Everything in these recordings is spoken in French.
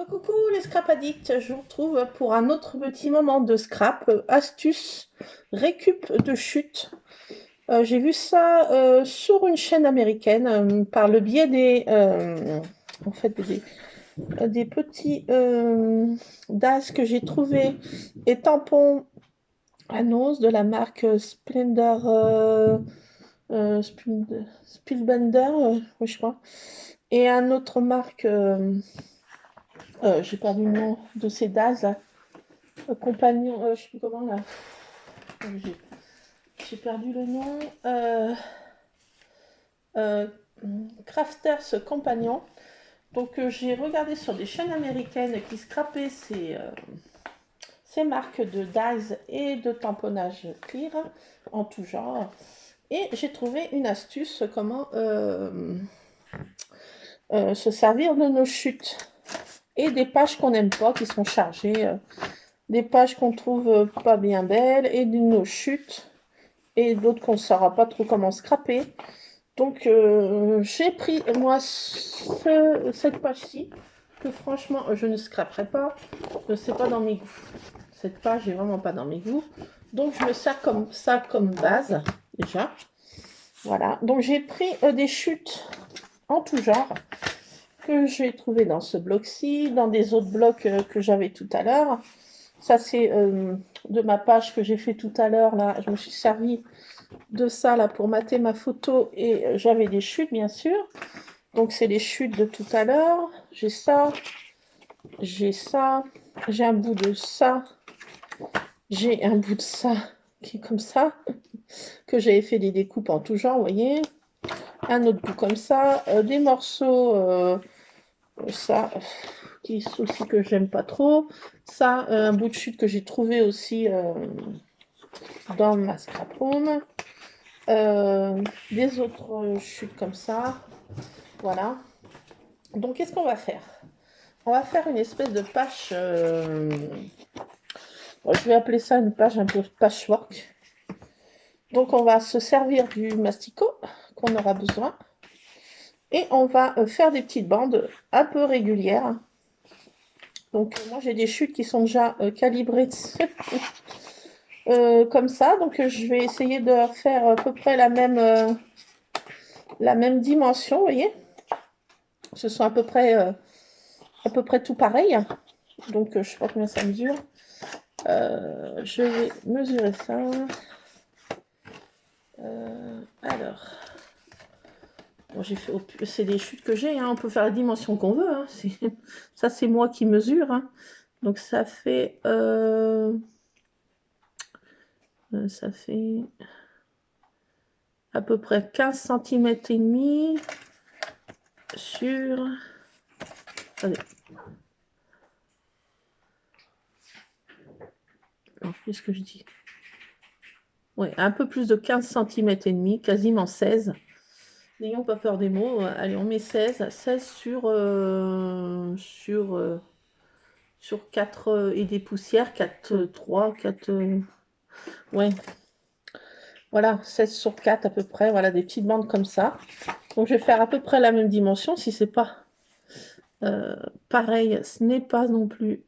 Coucou les scrap addicts, je vous retrouve pour un autre petit moment de scrap, astuce récup de chute. J'ai vu ça sur une chaîne américaine par le biais en fait, des petits DAS que j'ai trouvé et tampons Anos de la marque Splendor Spielbender, oui, je crois, et un autre marque. J'ai perdu le nom de ces DAS là. Compagnon, je sais plus comment là. J'ai perdu le nom. Euh, Crafters Compagnon. Donc j'ai regardé sur des chaînes américaines qui scrapaient ces marques de DAS et de tamponnage clear en tout genre. Et j'ai trouvé une astuce comment se servir de nos chutes et des pages qu'on n'aime pas qui sont chargées. Des pages qu'on trouve pas bien belles et de nos chutes et d'autres qu'on ne saura pas trop comment scraper. Donc j'ai pris moi cette page-ci que franchement je ne scraperai pas, c'est pas dans mes goûts. Cette page est vraiment pas dans mes goûts. Donc je me sers comme ça comme base déjà. Voilà, donc j'ai pris des chutes en tout genre que j'ai trouvé dans ce bloc-ci, dans des autres blocs que j'avais tout à l'heure. Ça, c'est de ma page que j'ai fait tout à l'heure. Là, je me suis servi de ça là pour mater ma photo et j'avais des chutes, bien sûr. Donc, c'est les chutes de tout à l'heure. J'ai ça, j'ai ça, j'ai un bout de ça, j'ai un bout de ça qui est comme ça, que j'avais fait des découpes en tout genre, vous voyez. Un autre bout comme ça, des morceaux, ça qui aussi que j'aime pas trop, ça un bout de chute que j'ai trouvé aussi dans ma scrap room, des autres chutes comme ça, voilà. Donc qu'est-ce qu'on va faire? On va faire une espèce de page, je vais appeler ça une page un peu patchwork. Donc on va se servir du masticot qu'on aura besoin et on va faire des petites bandes un peu régulières. Donc moi j'ai des chutes qui sont déjà calibrées comme ça, donc je vais essayer de faire à peu près la même dimension, vous voyez. Ce sont à peu près tout pareil. Donc je sais pas combien ça mesure. Je vais mesurer ça. Alors, bon, j'ai fait, c'est des chutes que j'ai, hein. On peut faire la dimension qu'on veut, hein. Ça c'est moi qui mesure, hein. Donc ça fait à peu près 15 cm et demi sur... Allez. Alors, qu'est-ce que je dis? Ouais, un peu plus de 15 cm et demi, quasiment 16. N'ayons pas peur des mots. Allez, on met 16. 16 sur 4 et des poussières. 4, 3, 4... ouais. Voilà, 16 sur 4 à peu près. Voilà, des petites bandes comme ça. Donc, je vais faire à peu près la même dimension. Si c'est pas pareil, ce n'est pas non plus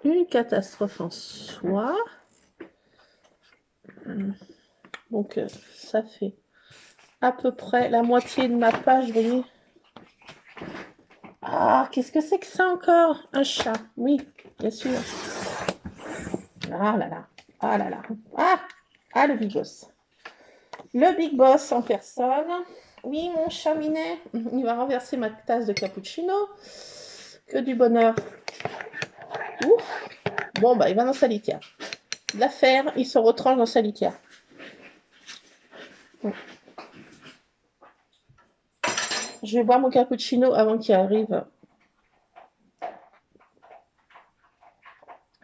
une catastrophe en soi. Donc, ça fait à peu près la moitié de ma page, vous voyez. Ah, qu'est-ce que c'est que ça encore? Un chat, oui, bien sûr. Ah là là, ah là là. Ah, le big boss. Le big boss en personne. Oui, mon chat Minet, il va renverser ma tasse de cappuccino. Que du bonheur. Ouf. Bon, bah, il va dans sa litière. L'affaire, il se retranche dans sa litière. Bon. Je vais boire mon cappuccino avant qu'il arrive.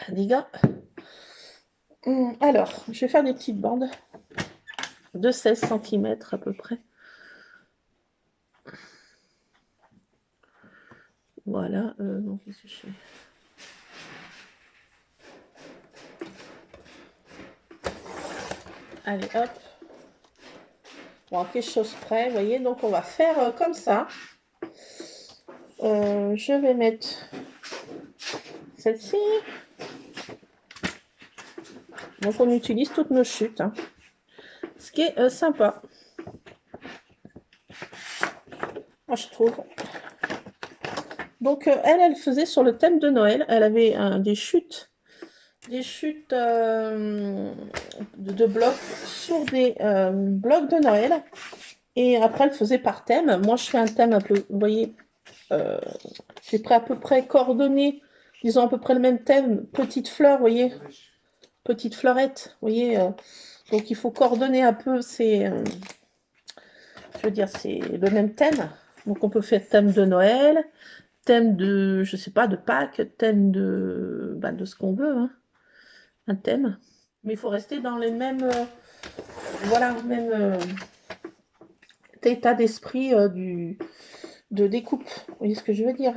Les gars. Alors, je vais faire des petites bandes de 16 cm à peu près. Voilà. Donc, qu'est-ce que je fais? Allez, hop. Bon, quelque chose près, vous voyez. Donc, on va faire comme ça. Je vais mettre celle-ci. Donc, on utilise toutes nos chutes. Hein. Ce qui est sympa. Moi, je trouve. Donc, elle faisait sur le thème de Noël. Elle avait des chutes de blocs sur des blocs de Noël. Et après, elle faisait par thème. Moi, je fais un thème un peu, vous voyez, j'ai pris à peu près coordonné, disons à peu près le même thème, petite fleur, vous voyez, petite fleurette, vous voyez. Donc, il faut coordonner un peu je veux dire, c'est le même thème. Donc, on peut faire thème de Noël, thème de, je sais pas, de Pâques, thème de ce qu'on veut, hein. Un thème. Mais il faut rester dans les mêmes, voilà, même état d'esprit de découpe. Vous voyez ce que je veux dire?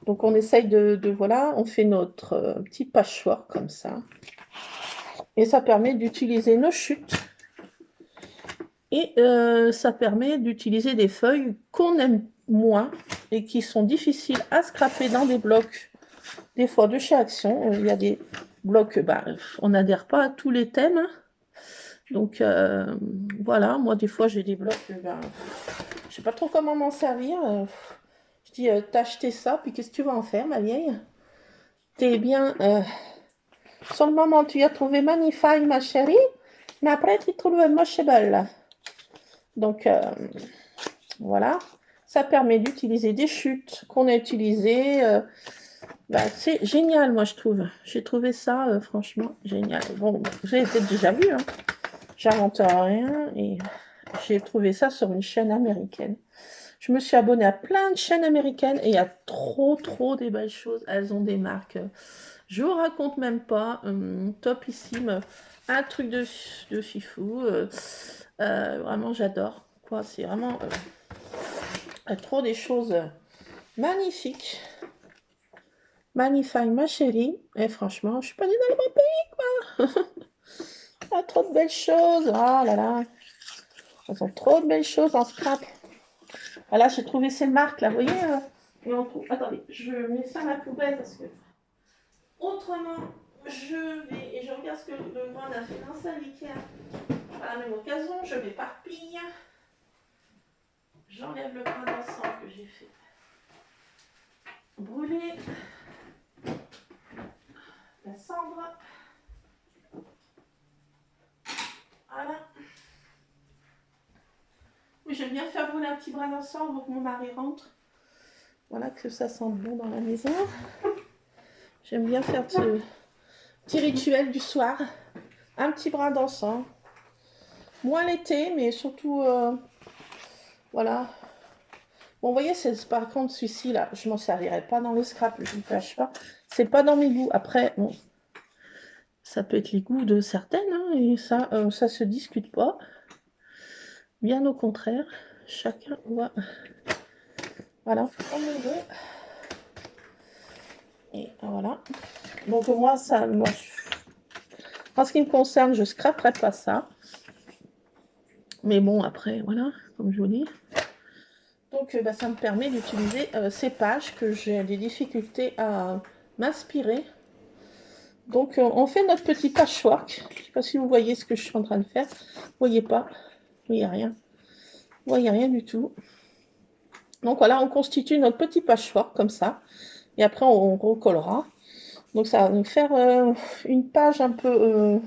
Donc on essaye voilà, on fait notre petit patchwork comme ça. Et ça permet d'utiliser nos chutes. Et ça permet d'utiliser des feuilles qu'on aime moins et qui sont difficiles à scraper dans des blocs, des fois de chez Action. Il y a des blocs, on n'adhère pas à tous les thèmes. Donc voilà, moi des fois j'ai des blocs, je sais pas trop comment m'en servir. Je dis, t'as acheté ça, puis qu'est-ce que tu vas en faire, ma vieille? T'es bien, sur le moment tu as trouvé magnifique, ma chérie, mais après tu trouves mocheable. Donc voilà, ça permet d'utiliser des chutes qu'on a utilisées. C'est génial, moi je trouve. J'ai trouvé ça franchement génial. Bon, j'ai peut-être déjà vu, hein. J'invente rien et j'ai trouvé ça sur une chaîne américaine. Je me suis abonnée à plein de chaînes américaines et il y a trop des belles choses. Elles ont des marques. Je vous raconte même pas. Topissime. Un truc de fifou. Vraiment, j'adore. Quoi, c'est vraiment trop des choses magnifiques. Magnifique, ma chérie. Et franchement, je suis pas née dans le bon pays, quoi. Ah, trop de belles choses. Oh là là. Elles ont trop de belles choses en scrap. Voilà, j'ai trouvé ces marques là, vous voyez. Et on trouve... Attendez, je mets ça à la poubelle parce que autrement, je vais et je regarde ce que le grand a fait dans sa litière. À la même occasion, je m'éparpille. J'enlève le grain d'encens que j'ai fait brûler. La cendre. Voilà. Oui, j'aime bien faire brûler un petit brin d'encens avant que mon mari rentre. Voilà, que ça sente bon dans la maison. J'aime bien faire ce petit rituel du soir. Un petit brin d'encens. Moins l'été, mais surtout, voilà. Bon, vous voyez, par contre, celui-ci, là, je m'en servirai pas dans le scrap, je ne le cache pas. C'est pas dans mes goûts. Après, bon, ça peut être les goûts de certaines, hein, et ça se discute pas. Bien au contraire, chacun voit. Voilà, comme on veut. Et voilà. Donc moi, en ce qui me concerne, je ne scraperai pas ça. Mais bon, après, voilà, comme je vous dis. Donc ça me permet d'utiliser ces pages que j'ai des difficultés à m'inspirer. Donc on fait notre petit patchwork. Je ne sais pas si vous voyez ce que je suis en train de faire. Vous voyez pas. Vous voyez rien. Vous voyez rien du tout. Donc voilà, on constitue notre petit patchwork comme ça. Et après on recollera. Donc ça va nous faire une page un peu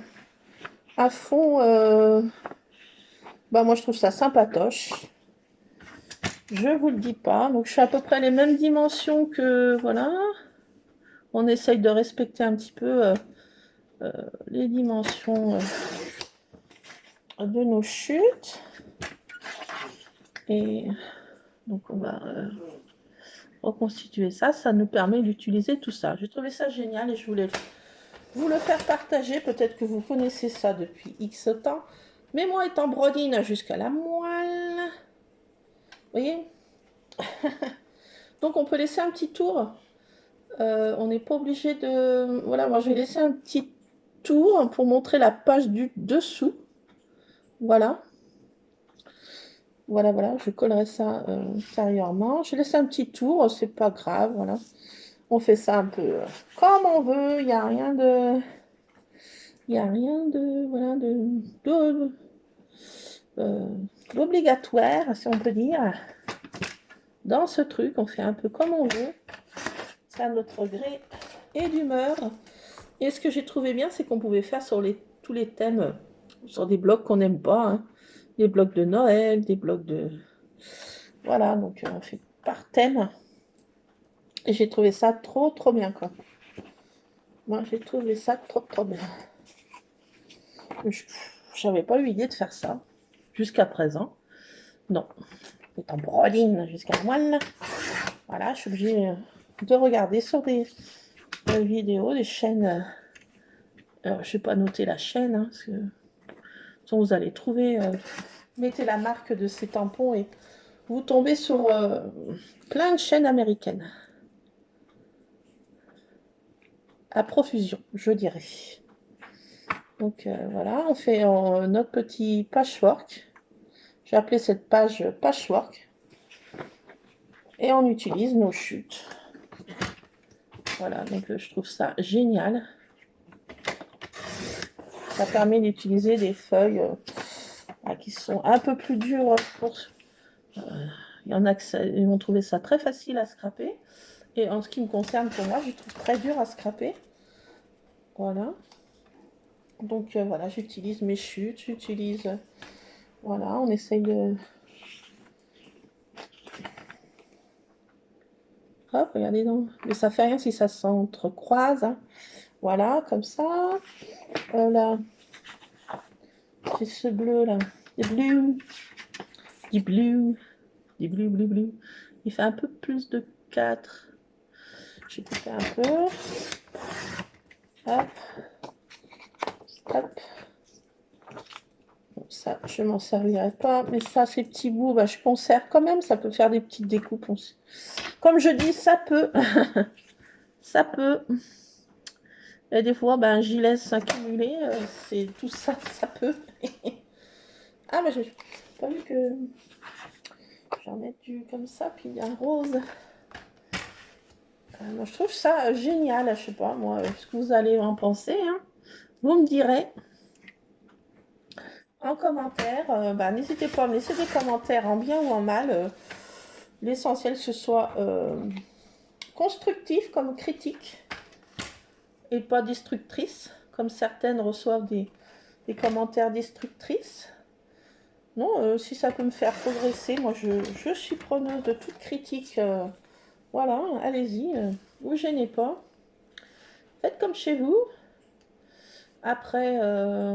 à fond. Moi je trouve ça sympatoche. Je vous le dis pas. Donc je fais à peu près les mêmes dimensions que voilà. On essaye de respecter un petit peu les dimensions de nos chutes. Et donc, on va reconstituer ça. Ça nous permet d'utiliser tout ça. J'ai trouvé ça génial et je voulais vous le faire partager. Peut-être que vous connaissez ça depuis X temps. Mais moi, étant brodine jusqu'à la moelle, vous voyez. Donc, on peut laisser un petit tour. On n'est pas obligé de... Voilà, moi, je vais laisser un petit tour pour montrer la page du dessous. Voilà. Voilà, voilà, je collerai ça intérieurement. Je laisse un petit tour, c'est pas grave, voilà. On fait ça un peu comme on veut, il n'y a rien de... Il n'y a rien de... Voilà, d'obligatoire, si on peut dire. Dans ce truc, on fait un peu comme on veut. C'est à notre gré et d'humeur. Et ce que j'ai trouvé bien, c'est qu'on pouvait faire sur tous les thèmes, sur des blocs qu'on n'aime pas, hein. Des blocs de Noël, des blocs de... Voilà, donc on fait par thème. Et j'ai trouvé ça trop bien, quoi. Moi, j'ai trouvé ça trop bien. J'avais pas eu l'idée de faire ça jusqu'à présent. Non. Étant brodine jusqu'à moelle. Voilà, je suis obligée de regarder sur des vidéos, des chaînes. Alors, je vais pas noter la chaîne, hein, parce que sinon vous allez trouver. Mettez la marque de ces tampons et vous tombez sur plein de chaînes américaines. À profusion, je dirais. Donc voilà, on fait notre petit patchwork. J'ai appelé cette page patchwork. Et on utilise nos chutes. Voilà, donc je trouve ça génial. Ça permet d'utiliser des feuilles qui sont un peu plus dures. Il y en a qui vont trouver ça très facile à scraper. Et en ce qui me concerne, pour moi, je trouve très dur à scraper. Voilà. Donc voilà, j'utilise mes chutes, j'utilise... voilà, on essaye de... Hop, regardez donc. Mais ça fait rien si ça s'entrecroise, hein. Voilà, comme ça. Là, j'ai ce bleu là. Du bleu. Du bleu. Du bleu. Il fait un peu plus de 4. J'ai coupé un peu. Hop. Hop. Bon, ça, je m'en servirai pas. Mais ça, ces petits bouts, bah, je conserve quand même. Ça peut faire des petites découpes. Comme je dis, ça peut. Ça peut. Et des fois, ben, j'y laisse accumuler. C'est tout ça, ça peut. Ah, mais j'ai pas vu que j'en mette du comme ça, puis un rose. Moi, je trouve ça génial. Je sais pas, moi, ce que vous allez en penser, hein. Vous me direz en commentaire. N'hésitez pas à me laisser des commentaires en bien ou en mal. L'essentiel que ce soit constructif comme critique et pas destructrice, comme certaines reçoivent des commentaires destructrices. Non, si ça peut me faire progresser, moi je suis preneuse de toute critique. Voilà, allez-y, vous gênez pas. Faites comme chez vous. Après,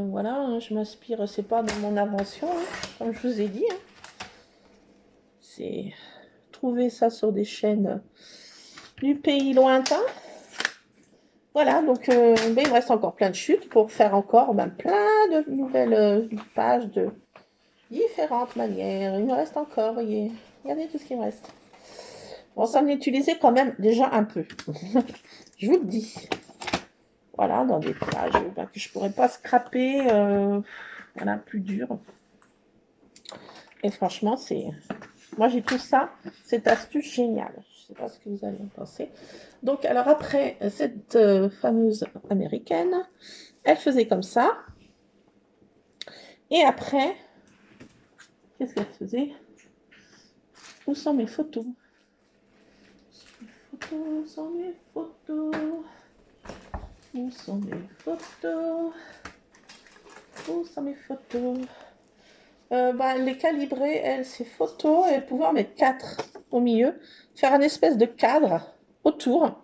voilà, hein, je m'inspire, c'est pas de mon invention, hein, comme je vous ai dit. Hein. C'est trouver ça sur des chaînes du pays lointain. Voilà, donc il me reste encore plein de chutes pour faire encore plein de nouvelles pages de différentes manières. Il me reste encore, voyez, regardez tout ce qui me reste. Bon, ça m'est utilisé quand même déjà un peu. Je vous le dis. Voilà, dans des pages que je pourrais pas scraper. Voilà, plus dur. Et franchement, c'est... Moi, j'ai tout ça. Cette astuce géniale. Je sais pas ce que vous allez en penser. Donc, alors après, cette fameuse américaine, elle faisait comme ça. Et après, qu'est-ce qu'elle faisait? Où sont mes photos? Où sont mes photos? Où sont mes photos? Où sont mes photos? Les calibrer, elle, ses photos, elle pouvait en mettre 4 au milieu, faire un espèce de cadre autour.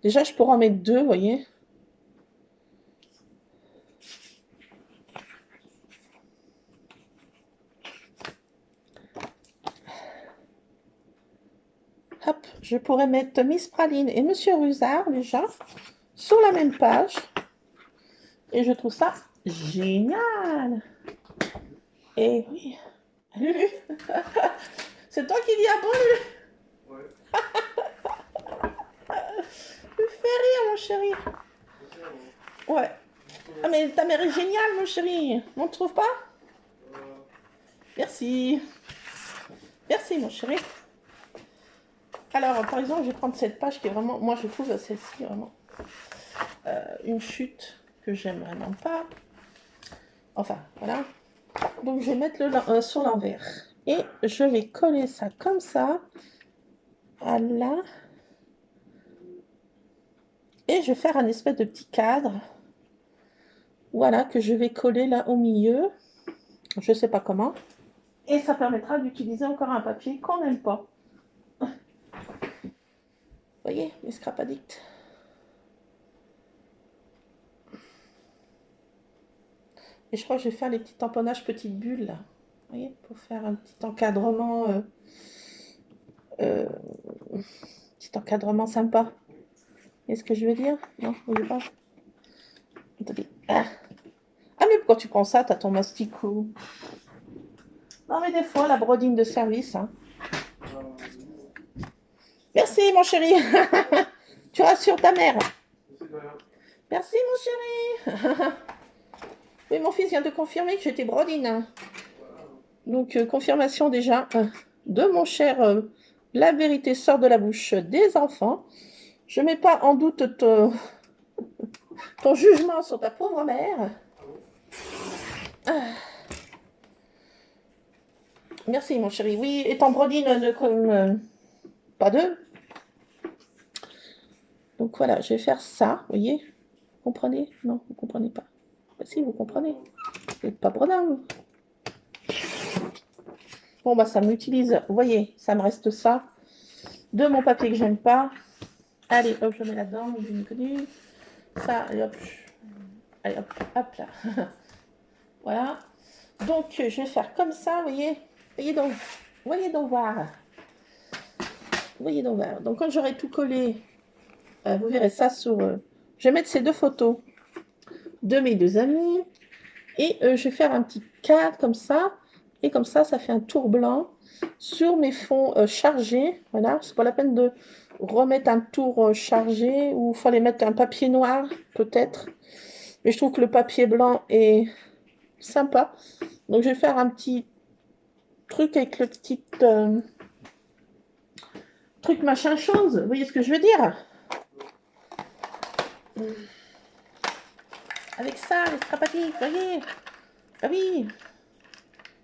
Déjà, je pourrais en mettre 2, vous voyez. Hop, je pourrais mettre Miss Praline et Monsieur Rusard, déjà, sur la même page. Et je trouve ça génial. Et oui. Lulu, c'est toi qui dis ah bon, Lulu? Ouais. Tu me fais rire, mon chéri. Ouais. Ah, mais ta mère est géniale, mon chéri. On ne trouve pas? Merci. Merci, mon chéri. Alors, par exemple, je vais prendre cette page qui est vraiment, moi je trouve celle-ci vraiment une chute que j'aime vraiment pas. Enfin, voilà. Donc, je vais mettre le sur l'envers. Et je vais coller ça comme ça. Voilà. Et je vais faire un espèce de petit cadre. Voilà, que je vais coller là au milieu. Je sais pas comment. Et ça permettra d'utiliser encore un papier qu'on n'aime pas. Vous voyez, les scrap addicts. Et je crois que je vais faire les petits tamponnages petites bulles là. Vous voyez, pour faire un petit encadrement petit encadrement sympa. Est-ce que je veux dire? Non, vous voyez pas? Attendez. Ah. Ah, mais pourquoi tu prends ça? T'as ton masticot. Non, mais des fois, la brodine de service. Hein. Merci, mon chéri. Tu rassures ta mère. Merci, mon chéri. Oui, mon fils vient de confirmer que j'étais brodine. Donc, confirmation déjà de mon cher. La vérité sort de la bouche des enfants. Je ne mets pas en doute ton jugement sur ta pauvre mère. Ah. Merci, mon chéri. Oui, étant brodine de comme pas deux. Donc voilà, je vais faire ça, vous voyez. Vous comprenez? Non, vous comprenez pas. Bah si, vous comprenez. Vous n'êtes pas bredin, vous. Bon, bah ça m'utilise, vous voyez, ça me reste ça. De mon papier que j'aime pas. Allez, hop, je mets là-dedans, j'ai connu. Ça, et hop. Allez, hop, hop là. Voilà. Donc, je vais faire comme ça, vous voyez. Voyez donc voir. Voyez donc voir. Donc, quand j'aurai tout collé, vous verrez ça sur... je vais mettre ces deux photos de mes deux amis. Et je vais faire un petit cadre comme ça. Et comme ça fait un tour blanc sur mes fonds chargés. Voilà, c'est pas la peine de remettre un tour chargé ou il fallait mettre un papier noir peut-être. Mais je trouve que le papier blanc est sympa. Donc je vais faire un petit truc avec le petit truc machin chose. Vous voyez ce que je veux dire? Avec ça, les scrapatiques, vous voyez? Ah oui,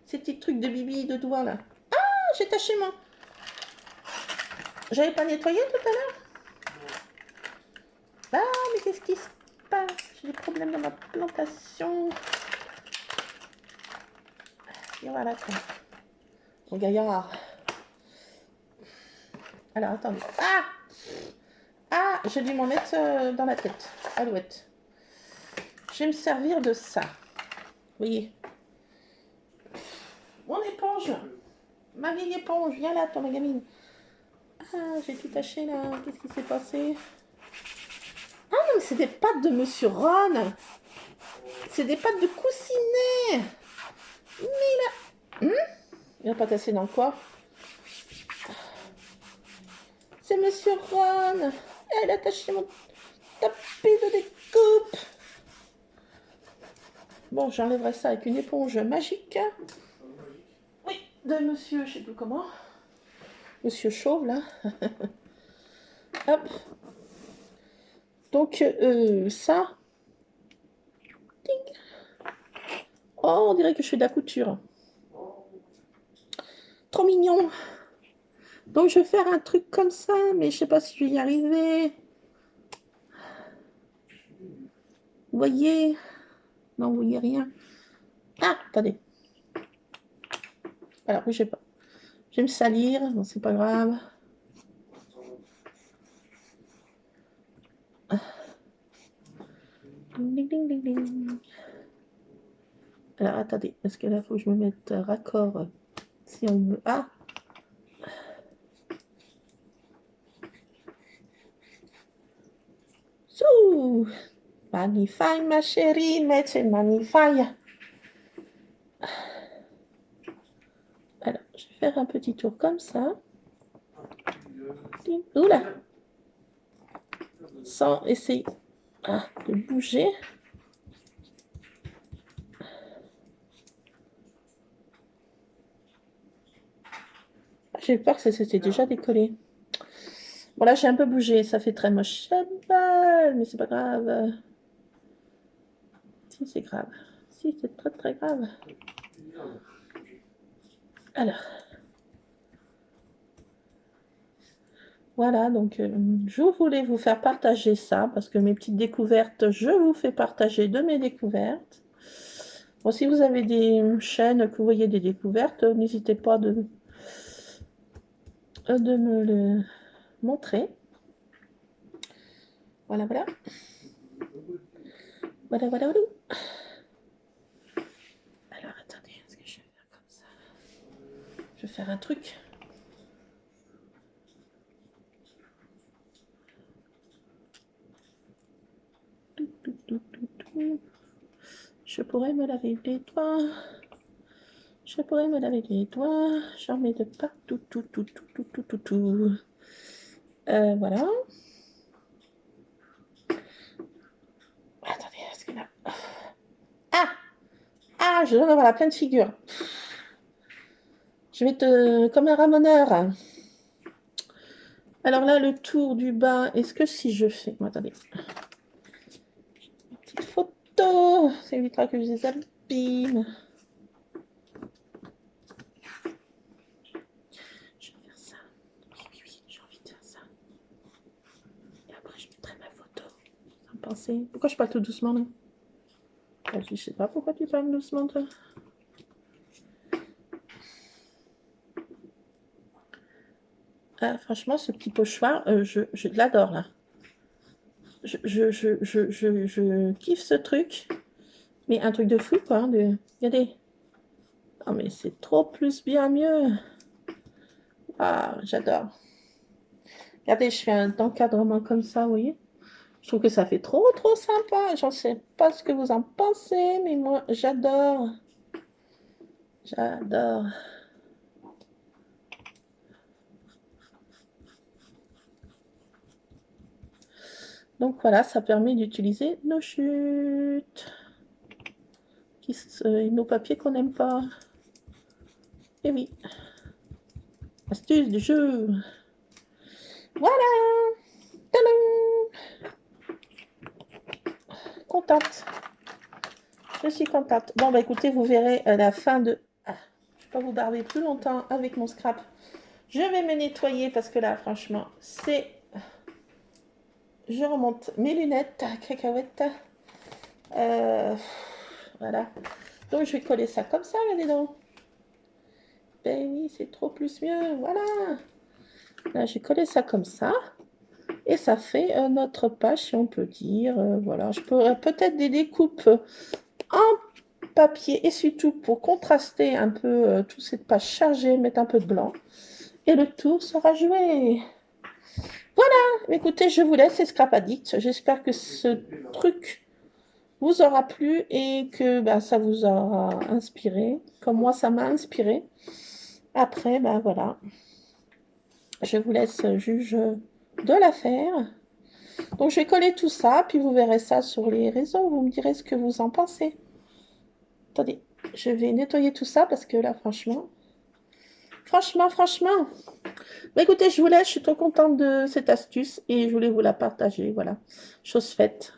ces petits trucs de bibi de doigts là. Ah, j'ai taché mon... J'avais pas nettoyé tout à l'heure? Ah, mais qu'est-ce qui se passe? J'ai des problèmes dans ma plantation. Et voilà quoi. Mon gaillard. Alors, attendez. Ah! Ah, j'ai dû m'en mettre dans la tête. Alouette. Je vais me servir de ça. Vous voyez? Mon éponge. Ma vieille éponge. Viens là, toi, ma gamine. Ah, j'ai tout taché là. Qu'est-ce qui s'est passé? Ah non, mais c'est des pattes de Monsieur Ron. C'est des pattes de coussinet. Mais là... il n'a pas tassé dans quoi? C'est Monsieur Ron. Elle a taché mon tapis de découpe. Bon, j'enlèverai ça avec une éponge magique. Oui, de Monsieur, je sais plus comment. Monsieur Chauve, là. Hop. Donc, ça. Ding. Oh, on dirait que je fais de la couture. Trop mignon. Donc, je vais faire un truc comme ça, mais je sais pas si je vais y arriver. Vous voyez? Non, vous voyez rien. Ah, attendez. Alors, bougez pas. Je vais me salir, non, c'est pas grave. Ding, ding, ding, ding. Alors, attendez, parce que là, il faut que je me mette raccord. Si on me... Ah! Sous! Magnifique, ma chérie, mais c'est magnifique. Alors, je vais faire un petit tour comme ça. Oula! Sans essayer de bouger. J'ai peur que ça s'était déjà décollé. Bon, là, j'ai un peu bougé. Ça fait très moche. Mais c'est pas grave. Si, c'est grave. Si, c'est très, très grave. Alors. Voilà, donc je voulais vous faire partager ça, parce que mes petites découvertes, je vous fais partager de mes découvertes. Bon, si vous avez des chaînes que vous voyez des découvertes, n'hésitez pas de me le montrer. Voilà, voilà. Voilà, voilà, voilà. Alors, attendez, est-ce que je vais faire comme ça? Je vais faire un truc. Je pourrais me laver les doigts. Je pourrais me laver les doigts. J'en mets de partout, tout. Voilà. Attendez, est-ce que là... Ah, je dois en avoir la pleine figure. Je vais te... comme un ramoneur. Alors là, le tour du bas, est-ce que si je fais... Bon, attendez. Une petite photo. Ça évitera que je les abîme. Je vais faire ça. Oui, j'ai envie de faire ça. Et après, je mettrai ma photo. Sans penser. Pourquoi je parle tout doucement, là? Je sais pas pourquoi tu parles doucement, toi. Ah, franchement, ce petit pochoir, je l'adore, là. Je kiffe ce truc. Mais un truc de fou, quoi. Regardez. Oh, mais c'est trop plus bien mieux. Ah, j'adore. Regardez, je fais un encadrement comme ça, vous voyez. Je trouve que ça fait trop sympa. J'en sais pas ce que vous en pensez, mais moi, j'adore. J'adore. Donc voilà, ça permet d'utiliser nos chutes. Nos papiers qu'on n'aime pas. Et oui. Astuce du jeu. Voilà. Tadam. Contente. Je suis contente. Bon, bah écoutez, vous verrez à la fin de... Ah, je ne vais pas vous barber plus longtemps avec mon scrap. Je vais me nettoyer parce que là, franchement, c'est... Je remonte mes lunettes, cacahuètes. Voilà. Donc, je vais coller ça comme ça, regardez donc. Ben oui, c'est trop plus mieux. Voilà. Là, j'ai collé ça comme ça. Et ça fait notre page, si on peut dire. Voilà. Je pourrais peut-être des découpes en papier essuie-tout pour contraster un peu toute cette page chargée, mettre un peu de blanc. Et le tour sera joué. Voilà, écoutez, je vous laisse, c'est Scrap Addict. J'espère que ce truc vous aura plu et que ben, ça vous aura inspiré, comme moi ça m'a inspiré. Après, ben voilà, je vous laisse juge de l'affaire. Donc je vais coller tout ça, puis vous verrez ça sur les réseaux, vous me direz ce que vous en pensez. Attendez, je vais nettoyer tout ça parce que là, franchement... Bah, écoutez, je vous laisse, je suis trop contente de cette astuce et je voulais vous la partager, voilà. Chose faite.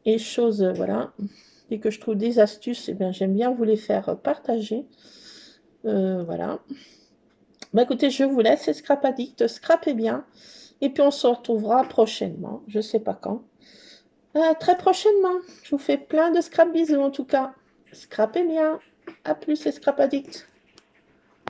Et chose, voilà. Dès que je trouve des astuces, eh bien, j'aime bien vous les faire partager. Voilà. Bah, écoutez, je vous laisse, c'est Scrap Addict, scrapez bien. Et puis on se retrouvera prochainement, je sais pas quand. Très prochainement. Je vous fais plein de scrap bisous en tout cas. Scrapez bien. À plus, c'est Scrap Addict.